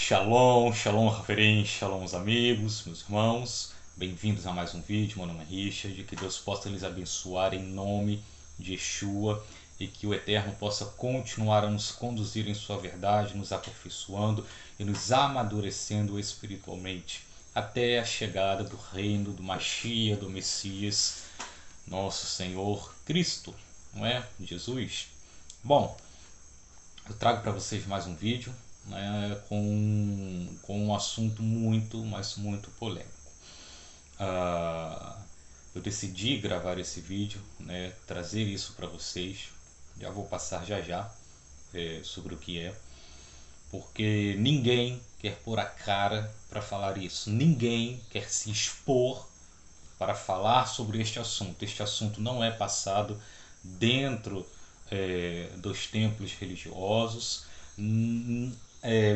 Shalom, shalom, Rafarim, shalom, os amigos, meus irmãos. Bem-vindos a mais um vídeo. Meu nome é Richard. Que Deus possa lhes abençoar em nome de Yeshua e que o Eterno possa continuar a nos conduzir em sua verdade, nos aperfeiçoando e nos amadurecendo espiritualmente até a chegada do reino do Mashiach, do Messias, nosso Senhor Cristo, não é? Jesus. Bom, eu trago para vocês mais um vídeo, né, com um assunto muito, mas muito polêmico. Eu decidi gravar esse vídeo, né, trazer isso para vocês. Já vou passar já sobre o que é, porque ninguém quer pôr a cara para falar isso. Ninguém quer se expor para falar sobre este assunto. Este assunto não é passado dentro dos templos religiosos.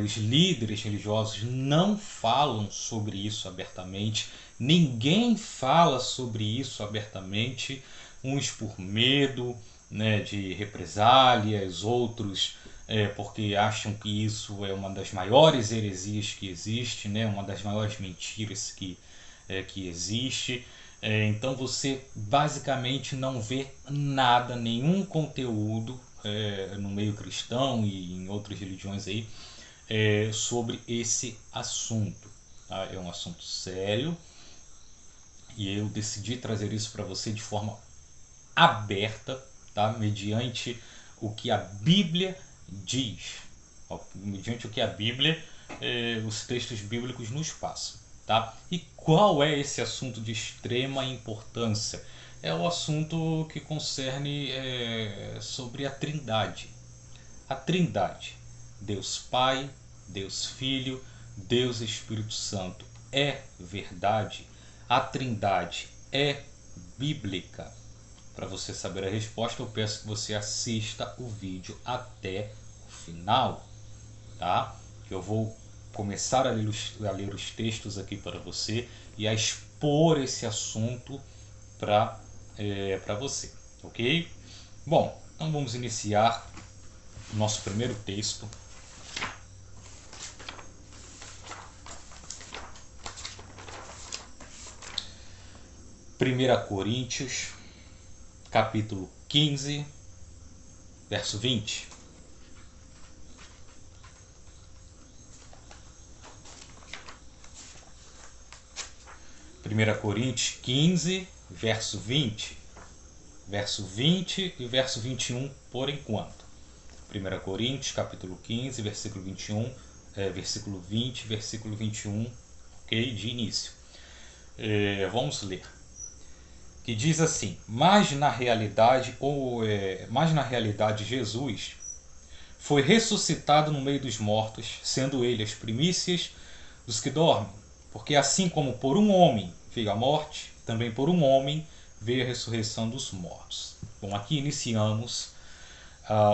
Os líderes religiosos não falam sobre isso abertamente, ninguém fala sobre isso abertamente, uns por medo, né, de represálias, outros porque acham que isso é uma das maiores heresias que existe, né, uma das maiores mentiras que existe. Então você basicamente não vê nada, nenhum conteúdo no meio cristão e em outras religiões aí sobre esse assunto. Tá? É um assunto sério e eu decidi trazer isso para você de forma aberta, tá? Mediante o que a Bíblia diz, mediante o que a Bíblia, os textos bíblicos nos passam. Tá? E qual é esse assunto de extrema importância? É o assunto que concerne sobre a Trindade. A Trindade, Deus Pai, Deus Filho, Deus Espírito Santo, é verdade? A Trindade é bíblica? Para você saber a resposta, eu peço que você assista o vídeo até o final, tá? Eu vou começar a ler os textos aqui para você e a expor esse assunto para você, ok? Bom, então vamos iniciar o nosso primeiro texto. Primeira Coríntios, capítulo 15, verso 20. Primeira Coríntios 15, verso 20. Verso 20 e verso 21 por enquanto. 1 Coríntios, capítulo 15, versículo 21, versículo 20, versículo 21, ok? De início. Vamos ler. Que diz assim: mas na realidade Jesus foi ressuscitado no meio dos mortos, sendo ele as primícias dos que dormem. Porque assim como por um homem veio a morte, também por um homem veio a ressurreição dos mortos. Bom, aqui iniciamos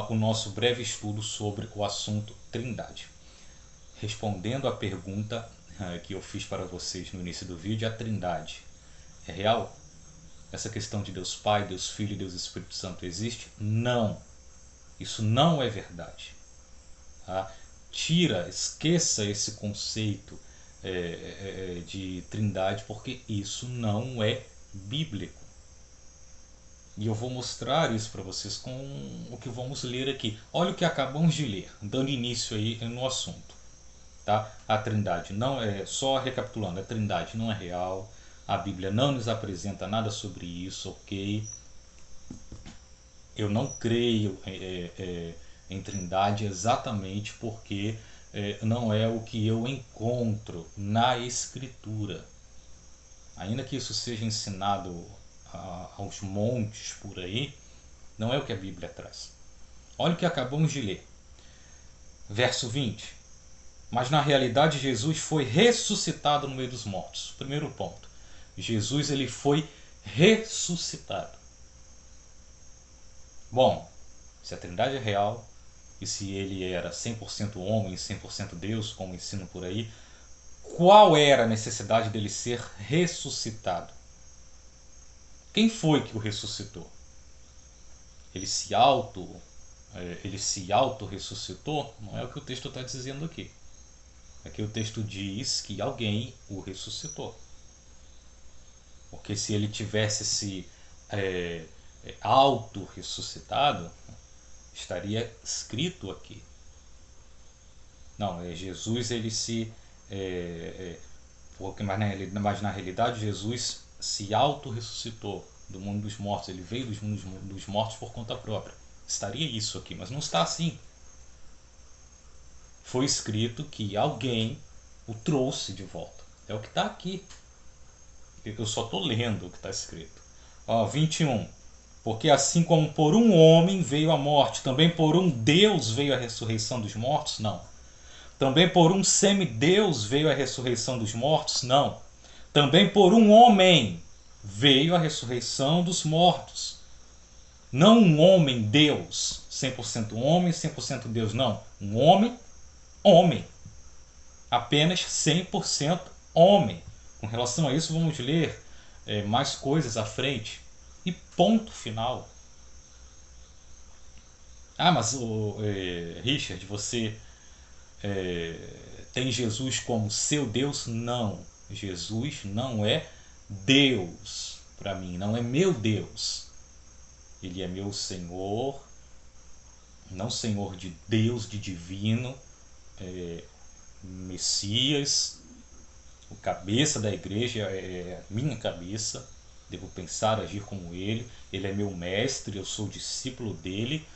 o nosso breve estudo sobre o assunto Trindade. Respondendo à pergunta que eu fiz para vocês no início do vídeo, a Trindade é real? Essa questão de Deus Pai, Deus Filho e Deus Espírito Santo existe? Não. Isso não é verdade. Tá? Esqueça esse conceito de Trindade, porque isso não é bíblico. E eu vou mostrar isso para vocês com o que vamos ler aqui. Olha o que acabamos de ler, dando início aí no assunto. Tá? A Trindade não é, só recapitulando, a Trindade não é real. A Bíblia não nos apresenta nada sobre isso, ok? Eu não creio em Trindade exatamente porque não é o que eu encontro na Escritura. Ainda que isso seja ensinado aos montes por aí, não é o que a Bíblia traz. Olha o que acabamos de ler. Verso 20. Mas na realidade Jesus foi ressuscitado no meio dos mortos. Primeiro ponto. Jesus ele foi ressuscitado. Bom, se a Trindade é real e se ele era 100% homem e 100% Deus, como ensino por aí, qual era a necessidade dele ser ressuscitado? Quem foi que o ressuscitou? Ele se auto ressuscitou? Não é o que o texto está dizendo aqui. Aqui o texto diz que alguém o ressuscitou. Porque se ele tivesse se auto-ressuscitado, estaria escrito aqui. Não, Jesus ele se... mas na realidade Jesus se auto-ressuscitou do mundo dos mortos. Ele veio dos mundos dos mortos por conta própria. Estaria isso aqui, mas não está assim. Foi escrito que alguém o trouxe de volta. É o que está aqui. Eu só estou lendo o que está escrito. 21. Porque assim como por um homem veio a morte, também por um Deus veio a ressurreição dos mortos? Não. Também por um semideus veio a ressurreição dos mortos? Não. Também por um homem veio a ressurreição dos mortos. Não um homem Deus, 100% homem, 100% Deus, não. Um homem, homem. Apenas 100% homem. Com relação a isso, vamos ler mais coisas à frente. E ponto final. Mas Richard, você tem Jesus como seu Deus? Não. Jesus não é Deus para mim, não é meu Deus. Ele é meu Senhor, não Senhor de Deus, de divino, Messias, o cabeça da igreja é minha cabeça, devo pensar, agir como ele. Ele é meu mestre, eu sou discípulo dele.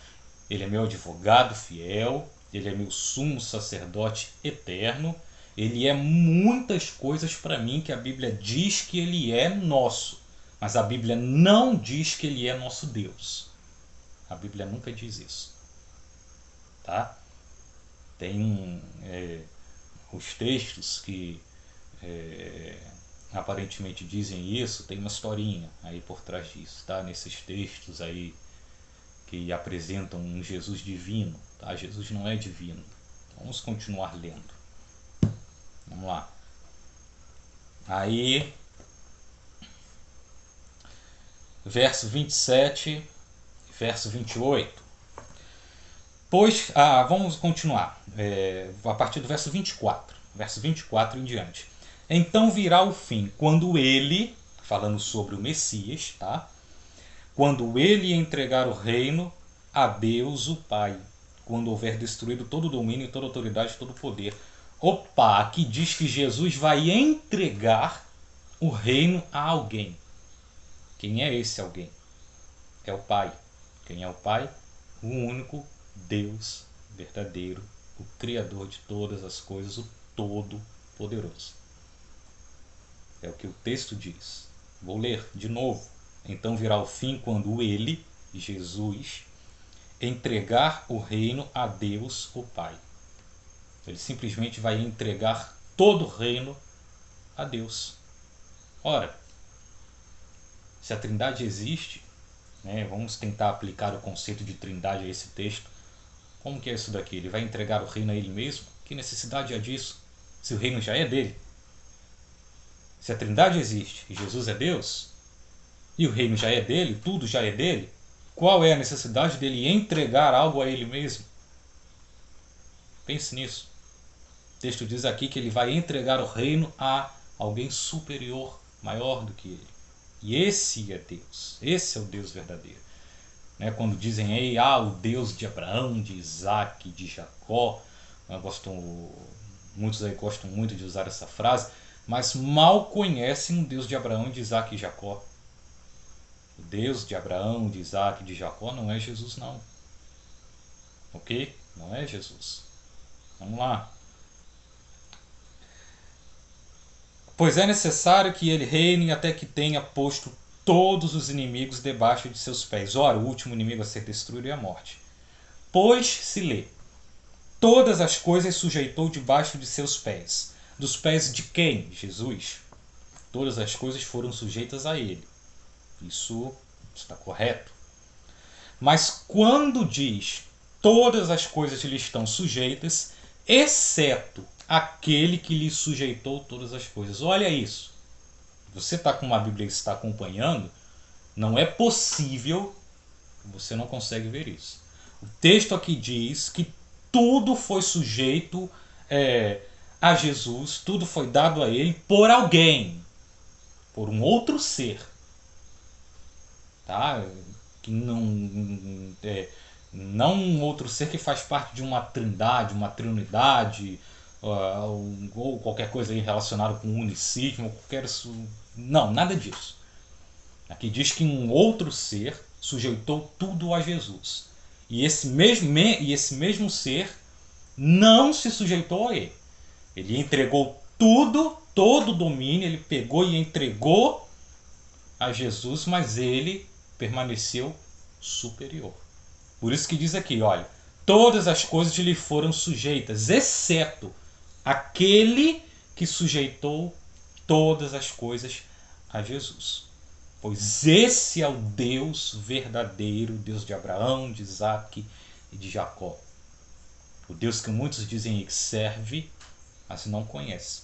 Ele é meu advogado fiel, ele é meu sumo sacerdote eterno. Ele é muitas coisas para mim que a Bíblia diz que ele é nosso, mas a Bíblia não diz que ele é nosso Deus. A Bíblia nunca diz isso, tá? Tem os textos que aparentemente dizem isso, tem uma historinha aí por trás disso, tá? Nesses textos aí que apresentam um Jesus divino, tá? Jesus não é divino. Vamos continuar lendo. Vamos lá. Aí, verso 27, verso 28. Vamos continuar. A partir do verso 24. Verso 24 em diante. Então virá o fim, quando ele, falando sobre o Messias, tá? Quando ele entregar o reino a Deus o Pai, quando houver destruído todo o domínio, toda a autoridade, todo o poder. Opa, aqui diz que Jesus vai entregar o reino a alguém. Quem é esse alguém? É o Pai. Quem é o Pai? O único Deus verdadeiro, o Criador de todas as coisas, o Todo-Poderoso. É o que o texto diz. Vou ler de novo. Então virá o fim quando ele, Jesus, entregar o reino a Deus, o Pai. Ele simplesmente vai entregar todo o reino a Deus. Ora, se a Trindade existe, vamos tentar aplicar o conceito de Trindade a esse texto. Como que é isso daqui? Ele vai entregar o reino a ele mesmo? Que necessidade há disso? Se o reino já é dele? Se a Trindade existe e Jesus é Deus, e o reino já é dele, tudo já é dele, qual é a necessidade dele entregar algo a ele mesmo? Pense nisso. O texto diz aqui que ele vai entregar o reino a alguém superior, maior do que ele. E esse é Deus. Esse é o Deus verdadeiro. Quando dizem o Deus de Abraão, de Isaac, de Jacó, muitos aí gostam muito de usar essa frase, mas mal conhecem o Deus de Abraão, de Isaac e Jacó. O Deus de Abraão, de Isaac e de Jacó não é Jesus, não. Ok? Não é Jesus. Vamos lá. Pois é necessário que ele reine até que tenha posto todos os inimigos debaixo de seus pés. Ora, o último inimigo a ser destruído é a morte. Pois se lê, todas as coisas sujeitou debaixo de seus pés. Dos pés de quem? Jesus. Todas as coisas foram sujeitas a ele. Isso está correto. Mas quando diz todas as coisas lhe estão sujeitas, exceto aquele que lhe sujeitou todas as coisas. Olha isso. Você está com uma Bíblia que está acompanhando, não é possível, você não consegue ver isso. O texto aqui diz que tudo foi sujeito a Jesus, tudo foi dado a ele por alguém, por um outro ser, tá? Que não um outro ser que faz parte de uma trindade, uma trinidade, ou qualquer coisa aí relacionada com unicismo, qualquer não, nada disso. Aqui diz que um outro ser sujeitou tudo a Jesus. E esse mesmo ser não se sujeitou a ele. Ele entregou tudo, todo o domínio, ele pegou e entregou a Jesus, mas ele permaneceu superior. Por isso que diz aqui, olha, todas as coisas lhe foram sujeitas, exceto aquele que sujeitou todas as coisas a Jesus. Pois esse é o Deus verdadeiro, Deus de Abraão, de Isaac e de Jacó. O Deus que muitos dizem que serve, mas não conhece.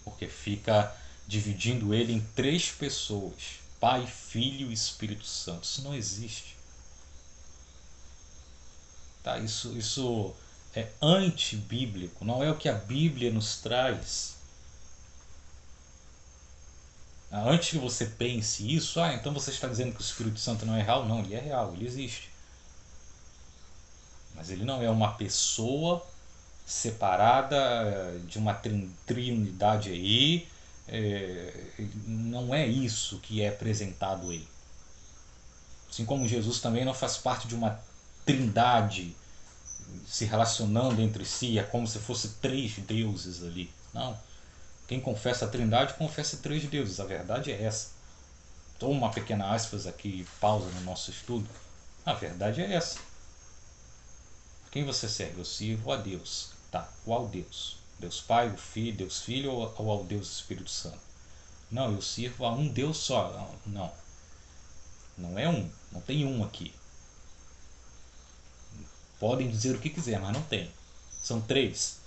Porque fica dividindo ele em 3 pessoas: Pai, Filho e Espírito Santo. Isso não existe. Tá? Isso é antibíblico, não é o que a Bíblia nos traz. Antes que você pense isso, então você está dizendo que o Espírito Santo não é real? Não, ele é real, ele existe. Mas ele não é uma pessoa separada de uma trinidade aí. Não é isso que é apresentado aí. Assim como Jesus também não faz parte de uma trindade se relacionando entre si, é como se fosse 3 deuses ali. Não. Quem confessa a trindade, confessa 3 deuses. A verdade é essa. Então, uma pequena aspas aqui, pausa no nosso estudo. A verdade é essa. Quem você serve? Eu sirvo a Deus. Tá, qual Deus? Deus Pai, Deus Filho ou ao Deus Espírito Santo? Não, eu sirvo a um Deus só. Não. Não é um. Não tem um aqui. Podem dizer o que quiser, mas não tem. São 3.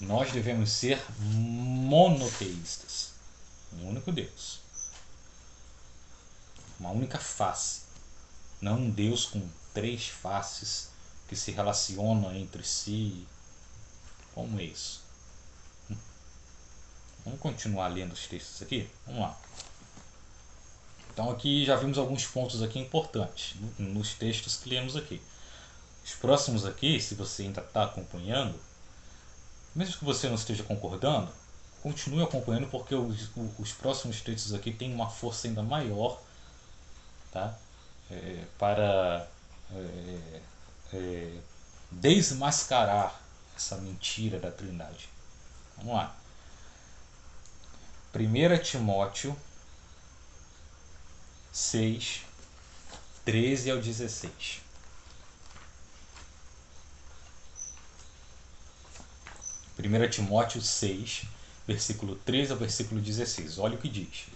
Nós devemos ser monoteístas. Um único Deus. Uma única face. Não um Deus com 3 faces que se relacionam entre si. Como é isso? Vamos continuar lendo os textos aqui? Vamos lá. Então aqui já vimos alguns pontos aqui importantes nos textos que lemos aqui. Os próximos aqui, se você ainda está acompanhando, mesmo que você não esteja concordando, continue acompanhando, porque os próximos textos aqui têm uma força ainda maior, tá? Para desmascarar essa mentira da Trindade. Vamos lá. 1 Timóteo 6, 13 ao 16. 1 Timóteo 6, versículo 13 ao versículo 16. Olha o que diz.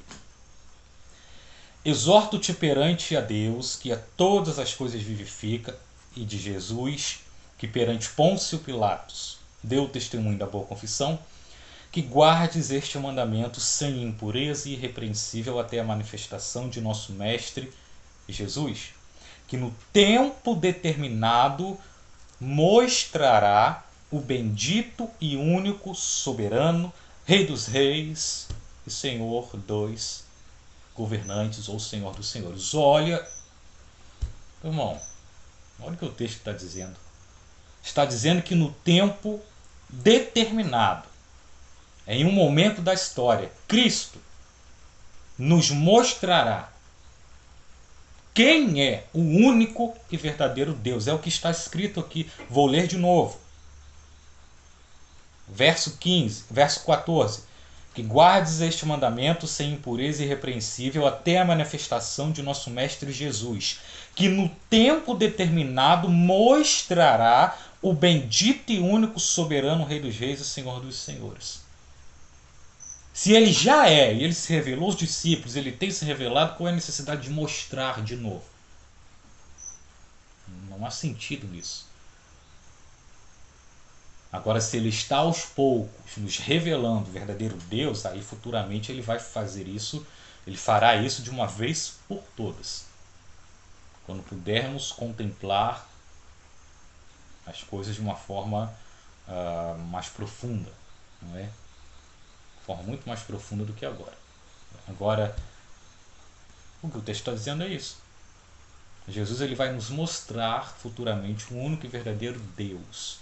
Exorto-te perante a Deus, que a todas as coisas vivifica, e de Jesus, que perante Pôncio Pilatos deu testemunho da boa confissão, que guardes este mandamento sem impureza e irrepreensível até a manifestação de nosso Mestre Jesus, que no tempo determinado mostrará o bendito e único soberano, Rei dos reis e Senhor dos governantes, ou Senhor dos senhores. Olha, irmão, olha o que o texto está dizendo. Está dizendo que no tempo determinado, em um momento da história, Cristo nos mostrará quem é o único e verdadeiro Deus. É o que está escrito aqui. Vou ler de novo. Verso 14. Que guardes este mandamento sem impureza e irrepreensível até a manifestação de nosso Mestre Jesus, que no tempo determinado mostrará o bendito e único soberano Rei dos reis e Senhor dos senhores. Se ele já é, e ele se revelou aos discípulos, ele tem se revelado, qual é a necessidade de mostrar de novo? Não há sentido nisso. Agora, se ele está aos poucos nos revelando o verdadeiro Deus, aí futuramente ele vai fazer isso, ele fará isso de uma vez por todas. Quando pudermos contemplar as coisas de uma forma mais profunda, não é? De forma muito mais profunda do que agora. Agora, o que o texto está dizendo é isso. Jesus ele vai nos mostrar futuramente um único e verdadeiro Deus.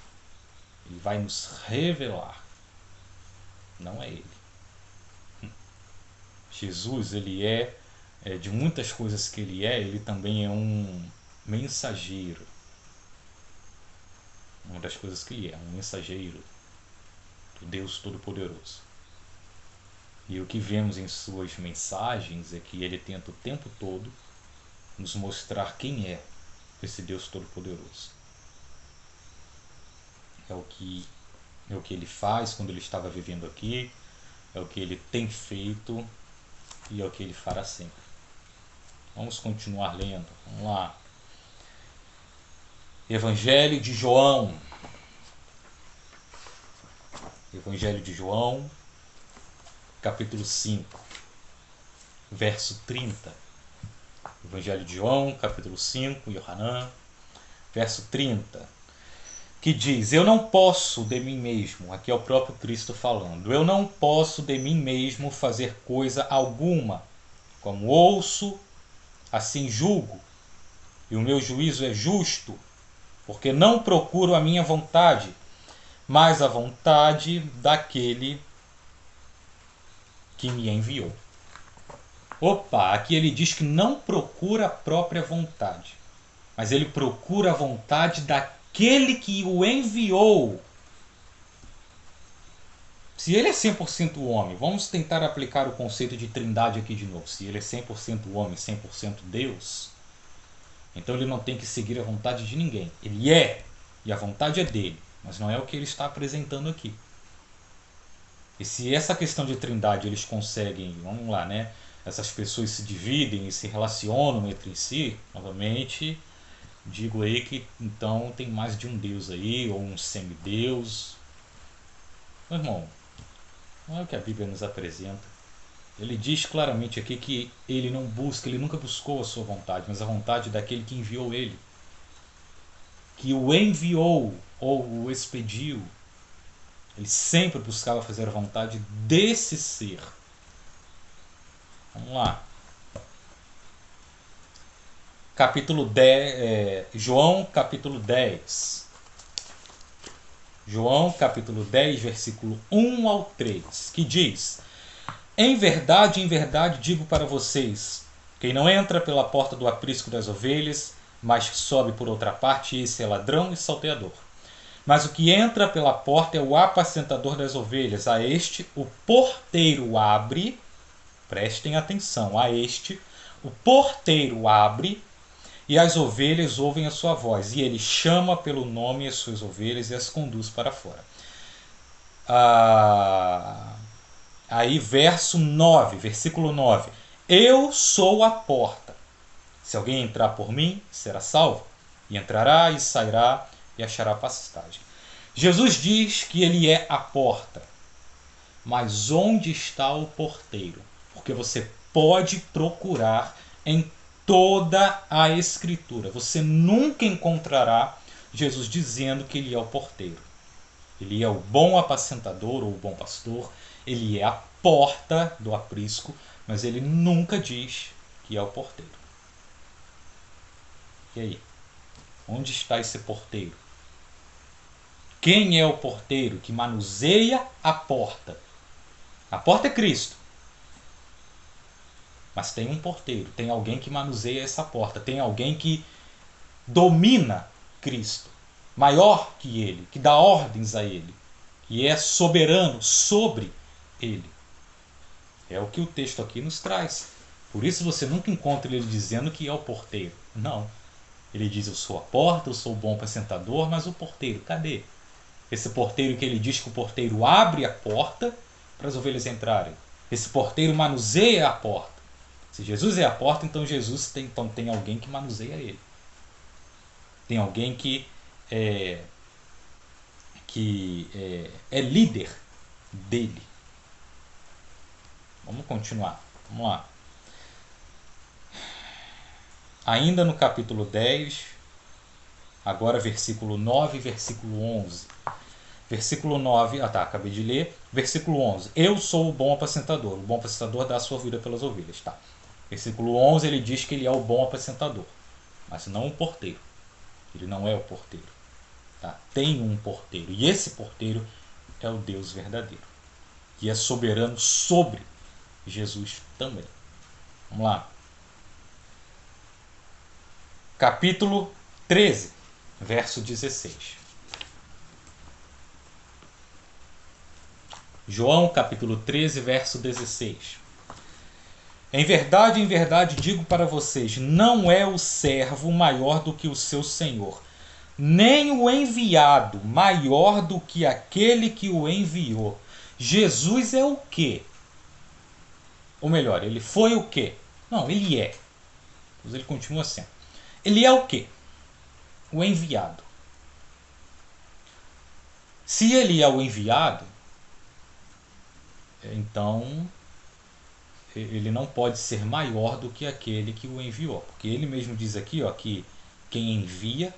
Ele vai nos revelar. Não é ele. Jesus, ele de muitas coisas que ele também é um mensageiro. Uma das coisas que ele é um mensageiro do Deus Todo-Poderoso. E o que vemos em suas mensagens é que ele tenta o tempo todo nos mostrar quem é esse Deus Todo-Poderoso. É o que ele faz quando ele estava vivendo aqui, é o que ele tem feito e é o que ele fará sempre. Vamos continuar lendo. Vamos lá. Evangelho de João. Evangelho de João, capítulo 5, verso 30. Evangelho de João, capítulo 5, Yohanan, verso 30, que diz: eu não posso de mim mesmo, aqui é o próprio Cristo falando, eu não posso de mim mesmo fazer coisa alguma, como ouço, assim julgo, e o meu juízo é justo, porque não procuro a minha vontade, mas a vontade daquele que me enviou. Opa, aqui ele diz que não procura a própria vontade, mas ele procura a vontade daquele que o enviou. Se ele é 100% homem, vamos tentar aplicar o conceito de trindade aqui de novo. Se ele é 100% homem, 100% Deus, então ele não tem que seguir a vontade de ninguém. Ele é, e a vontade é dele, mas não é o que ele está apresentando aqui. E se essa questão de trindade eles conseguem, vamos lá, né? Essas pessoas se dividem e se relacionam entre si, novamente, digo aí que então tem mais de um Deus aí, ou um semideus. Meu irmão, não é o que a Bíblia nos apresenta. Ele diz claramente aqui que ele não busca, ele nunca buscou a sua vontade, mas a vontade daquele que enviou ele. Que o enviou ou o expediu. Ele sempre buscava fazer a vontade desse ser. Vamos lá. Capítulo 10, João capítulo 10. João capítulo 10, versículo 1 ao 3, que diz: em verdade, digo para vocês, quem não entra pela porta do aprisco das ovelhas, mas sobe por outra parte, esse é ladrão e salteador. Mas o que entra pela porta é o apacentador das ovelhas. A este o porteiro abre, prestem atenção, a este o porteiro abre e as ovelhas ouvem a sua voz. E ele chama pelo nome as suas ovelhas e as conduz para fora. Aí verso 9, versículo 9. Eu sou a porta. Se alguém entrar por mim, será salvo. E entrará e sairá e achará pastagem. Jesus diz que ele é a porta. Mas onde está o porteiro? Porque você pode procurar em toda a Escritura. Você nunca encontrará Jesus dizendo que ele é o porteiro. Ele é o bom apacentador ou o bom pastor. Ele é a porta do aprisco, mas ele nunca diz que é o porteiro. E aí? Onde está esse porteiro? Quem é o porteiro que manuseia a porta? A porta é Cristo. Mas tem um porteiro, tem alguém que manuseia essa porta, tem alguém que domina Cristo, maior que ele, que dá ordens a ele, que é soberano sobre ele. É o que o texto aqui nos traz. Por isso você nunca encontra ele dizendo que é o porteiro. Não. Ele diz: eu sou a porta, eu sou o bom apacentador, mas o porteiro, cadê? Esse porteiro que ele diz que o porteiro abre a porta para as ovelhas entrarem. Esse porteiro manuseia a porta. Se Jesus é a porta, então Jesus tem alguém que manuseia ele. Tem alguém que é líder dele. Vamos continuar. Vamos lá. Ainda no capítulo 10, agora versículo 9 e versículo 11. Versículo 9, acabei de ler. Versículo 11, eu sou o bom apacentador. O bom apacentador dá a sua vida pelas ovelhas. Tá. Versículo 11, ele diz que ele é o bom apacentador, mas não o porteiro. Ele não é o porteiro. Tá? Tem um porteiro, e esse porteiro é o Deus verdadeiro, que é soberano sobre Jesus também. Vamos lá. Capítulo 13, verso 16. João, capítulo 13, verso 16. Em verdade, digo para vocês, não é o servo maior do que o seu senhor, nem o enviado maior do que aquele que o enviou. Jesus é o quê? Ou melhor, ele foi o quê? Não, ele é. Mas ele continua sendo. Ele é o quê? O enviado. Se ele é o enviado, então ele não pode ser maior do que aquele que o enviou. Porque ele mesmo diz aqui, que quem envia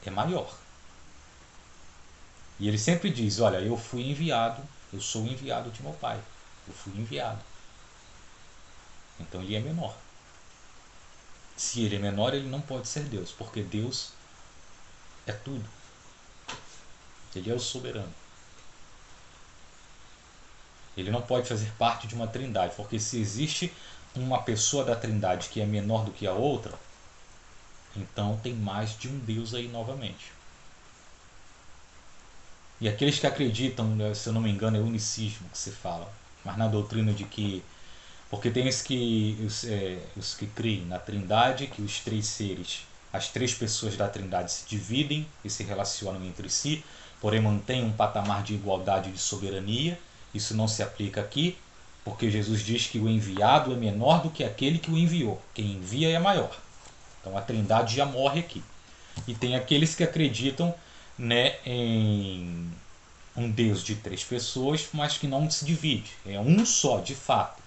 é maior. E ele sempre diz, olha, eu fui enviado, eu sou enviado de meu pai. Eu fui enviado. Então ele é menor. Se ele é menor, ele não pode ser Deus, porque Deus é tudo. Ele é o soberano. Ele não pode fazer parte de uma trindade, porque se existe uma pessoa da trindade que é menor do que a outra, então tem mais de um Deus aí novamente. E aqueles que acreditam, se eu não me engano, é unicismo que se fala, mas na doutrina de que, porque tem os que creem na trindade, que os três seres, as três pessoas da trindade se dividem e se relacionam entre si, porém mantêm um patamar de igualdade e de soberania. Isso não se aplica aqui, porque Jesus diz que o enviado é menor do que aquele que o enviou. Quem envia é maior. Então a trindade já morre aqui. E tem aqueles que acreditam, né, em um Deus de três pessoas, mas que não se divide. É um só, de fato.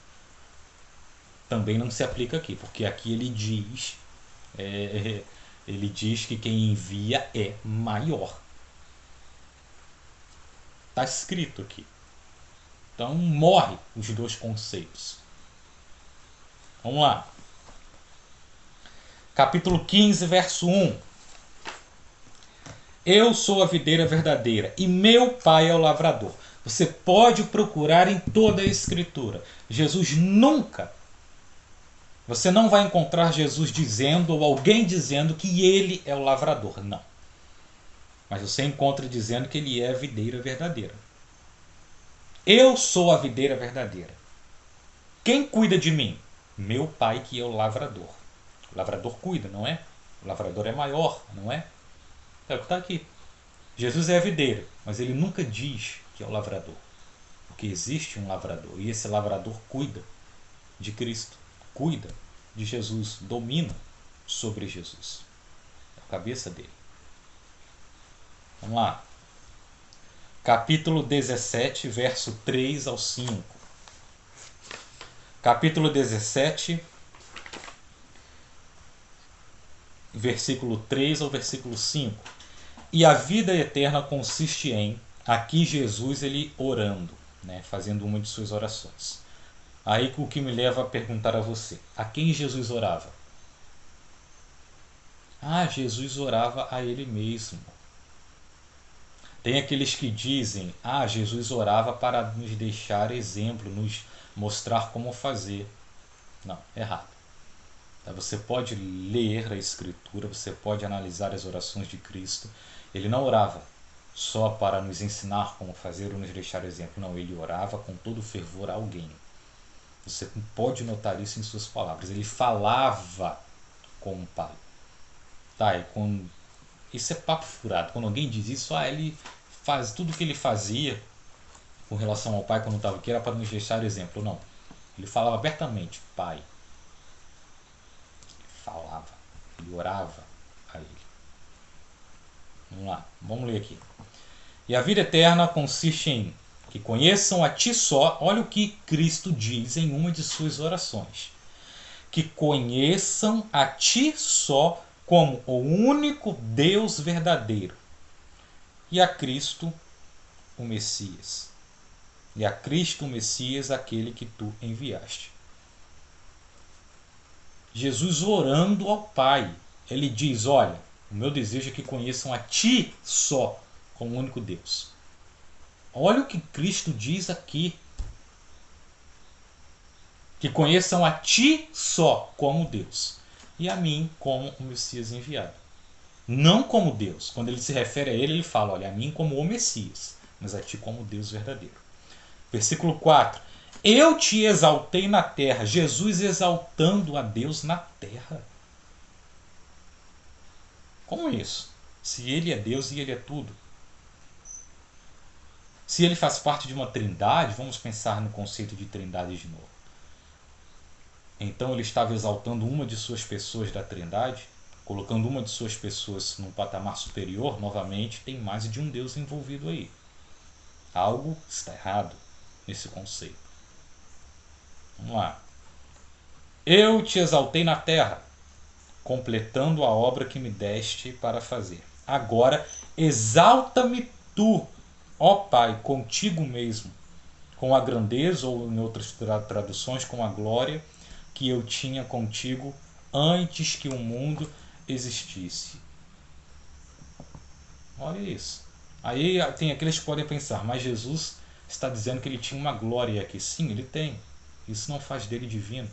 Também não se aplica aqui, porque aqui ele diz que quem envia é maior. Está escrito aqui. Então morre os dois conceitos. Vamos lá. Capítulo 15, verso 1. Eu sou a videira verdadeira e meu pai é o lavrador. Você pode procurar em toda a escritura. Você não vai encontrar Jesus dizendo ou alguém dizendo que ele é o lavrador. Não. Mas você encontra dizendo que ele é a videira verdadeira. Eu sou a videira verdadeira. Quem cuida de mim? Meu pai, que é o lavrador. O lavrador cuida, não é? O lavrador é maior, não é? É o que está aqui. Jesus é a videira, mas ele nunca diz que é o lavrador. Porque existe um lavrador, e esse lavrador cuida de Cristo, cuida de Jesus, domina sobre Jesus. É a cabeça dele. Vamos lá. Capítulo 17, verso 3 ao 5. Capítulo 17, versículo 3 ao versículo 5. E a vida eterna consiste em, aqui Jesus ele orando, né, fazendo uma de suas orações. Aí o que me leva a perguntar a você, a quem Jesus orava? Jesus orava a ele mesmo. Tem aqueles que dizem, Jesus orava para nos deixar exemplo, nos mostrar como fazer. Não, errado. Você pode ler a Escritura, você pode analisar as orações de Cristo. Ele não orava só para nos ensinar como fazer ou nos deixar exemplo. Não, ele orava com todo fervor a alguém. Você pode notar isso em suas palavras. Ele falava com o Pai. Isso é papo furado. Quando alguém diz isso, ele faz tudo o que ele fazia com relação ao Pai quando estava aqui era para nos deixar exemplo. Não. Ele falava abertamente, Pai. Ele falava. Ele orava a ele. Vamos lá, vamos ler aqui. E a vida eterna consiste em que conheçam a ti só, olha o que Cristo diz em uma de suas orações. Que conheçam a ti só como o único Deus verdadeiro. E a Cristo o Messias. E a Cristo o Messias, aquele que tu enviaste. Jesus orando ao Pai, ele diz: olha, o meu desejo é que conheçam a ti só como único Deus. Olha o que Cristo diz aqui. Que conheçam a ti só como Deus e a mim como o Messias enviado. Não como Deus. Quando ele se refere a ele fala: olha, a mim como o Messias, mas a ti como Deus verdadeiro. Versículo 4. Eu te exaltei na terra. Jesus exaltando a Deus na terra. Como isso? Se ele é Deus e ele é tudo. Se ele faz parte de uma trindade, vamos pensar no conceito de trindade de novo. Então ele estava exaltando uma de suas pessoas da trindade, colocando uma de suas pessoas num patamar superior. Novamente, tem mais de um Deus envolvido aí. Algo está errado nesse conceito. Vamos lá. Eu te exaltei na terra, completando a obra que me deste para fazer. Agora exalta-me tu, ó Pai, contigo mesmo, com a grandeza, ou em outras traduções, com a glória que eu tinha contigo antes que o mundo existisse. Olha isso. Aí tem aqueles que podem pensar: mas Jesus está dizendo que ele tinha uma glória aqui. Sim, ele tem. Isso não faz dele divino.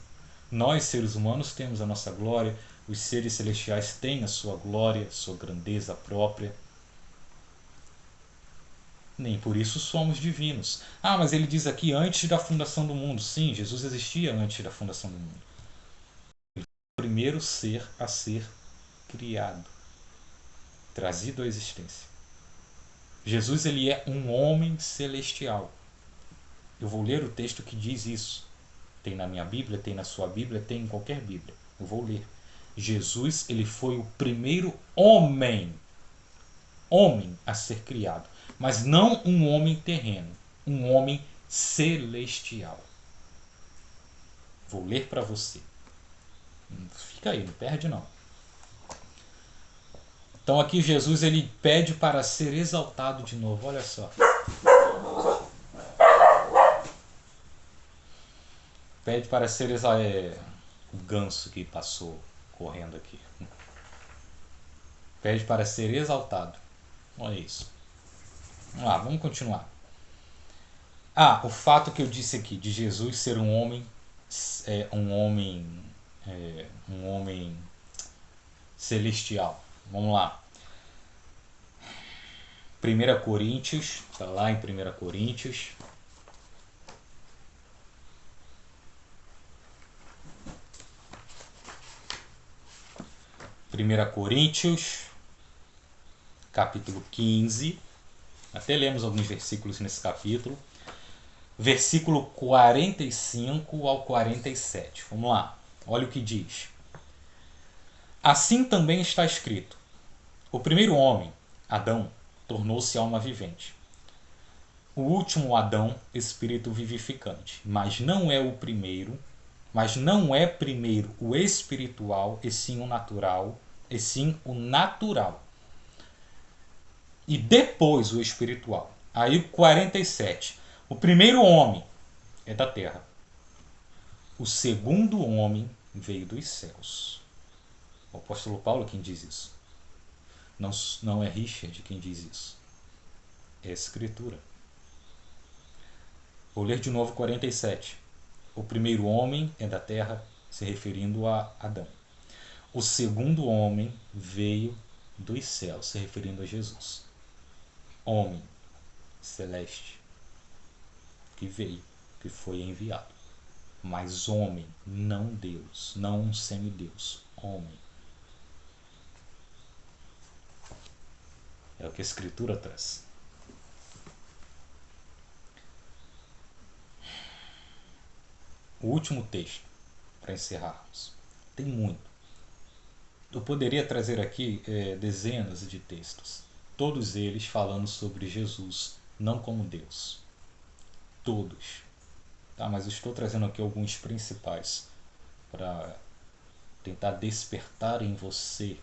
Nós, seres humanos, temos a nossa glória. Os seres celestiais têm a sua glória, sua grandeza própria. Nem por isso somos divinos. Ah, mas ele diz aqui antes da fundação do mundo. Sim, Jesus existia antes da fundação do mundo. O primeiro ser a ser criado, trazido à existência. Jesus, ele é um homem celestial. Eu vou ler o texto que diz isso. Tem na minha Bíblia, tem na sua Bíblia, tem em qualquer Bíblia. Eu vou ler. Jesus, ele foi o primeiro homem a ser criado, mas não um homem terreno, um homem celestial. Vou ler para você. Fica aí, não perde não. Então aqui Jesus, ele pede para ser exaltado de novo. Olha só. Pede para ser exaltado. O ganso que passou correndo aqui. Pede para ser exaltado. Olha isso. Vamos lá, vamos continuar. O fato que eu disse aqui de Jesus ser um homem, um homem celestial. Vamos lá. 1 Coríntios, está lá em 1 Coríntios. Capítulo 15. Até lemos alguns versículos nesse capítulo. Versículo 45 ao 47. Vamos lá. Olha o que diz. Assim também está escrito: o primeiro homem, Adão, tornou-se alma vivente. O último Adão, espírito vivificante. Mas não é primeiro o espiritual, e sim o natural. E depois o espiritual. Aí o 47. O primeiro homem é da terra. O segundo homem veio dos céus. O apóstolo Paulo quem diz isso. Não é Richard quem diz isso. É a Escritura. Vou ler de novo 47. O primeiro homem é da terra, se referindo a Adão. O segundo homem veio dos céus, se referindo a Jesus. Homem celeste que veio, que foi enviado. Mas homem, não Deus, não um semideus. Homem. É o que a Escritura traz. O último texto, para encerrarmos. Tem muito. Eu poderia trazer aqui dezenas de textos, todos eles falando sobre Jesus, não como Deus. Todos. Tá, mas eu estou trazendo aqui alguns principais para tentar despertar em você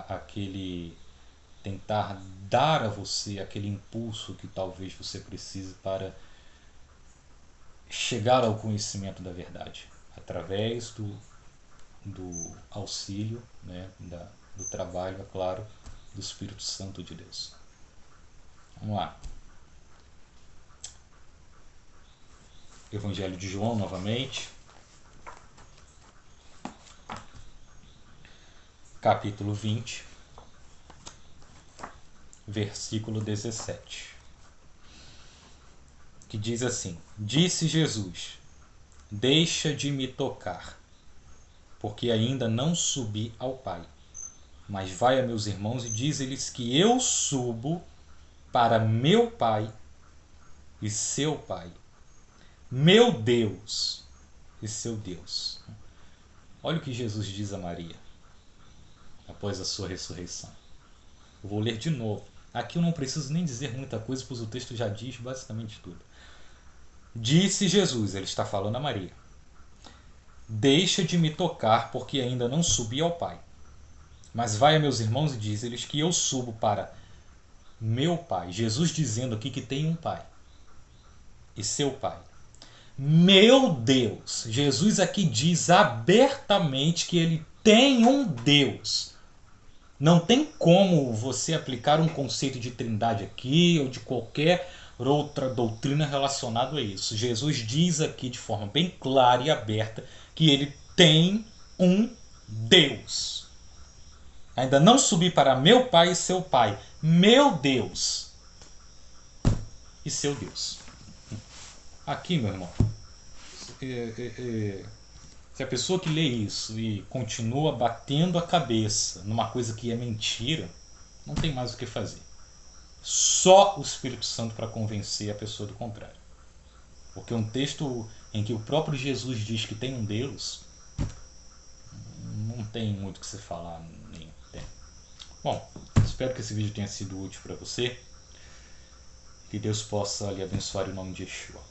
aquele tentar dar a você aquele impulso que talvez você precise para chegar ao conhecimento da verdade, através do auxílio, né, do trabalho, é claro, do Espírito Santo de Deus. Vamos lá. Evangelho de João novamente. Capítulo 20, versículo 17. Que diz assim: Disse Jesus: Deixa de me tocar, porque ainda não subi ao Pai. Mas vai a meus irmãos e diz-lhes que eu subo para meu Pai e seu Pai, meu Deus e seu Deus. Olha o que Jesus diz a Maria após a sua ressurreição. Eu vou ler de novo. Aqui eu não preciso nem dizer muita coisa, pois o texto já diz basicamente tudo. Disse Jesus, ele está falando a Maria: Deixa de me tocar, porque ainda não subi ao Pai. Mas vai a meus irmãos e diz-lhes que eu subo para meu Pai. Jesus dizendo aqui que tem um Pai e seu Pai. Meu Deus! Jesus aqui diz abertamente que ele tem um Deus. Não tem como você aplicar um conceito de trindade aqui ou de qualquer outra doutrina relacionada a isso. Jesus diz aqui de forma bem clara e aberta que ele tem um Deus. Ainda não subi para meu Pai e seu Pai, meu Deus e seu Deus. Aqui, meu irmão, se a pessoa que lê isso e continua batendo a cabeça numa coisa que é mentira, não tem mais o que fazer. Só o Espírito Santo para convencer a pessoa do contrário. Porque um texto em que o próprio Jesus diz que tem um Deus, não tem muito o que se falar, nem tem. Bom, espero que esse vídeo tenha sido útil para você. Que Deus possa lhe abençoar em nome de Yeshua.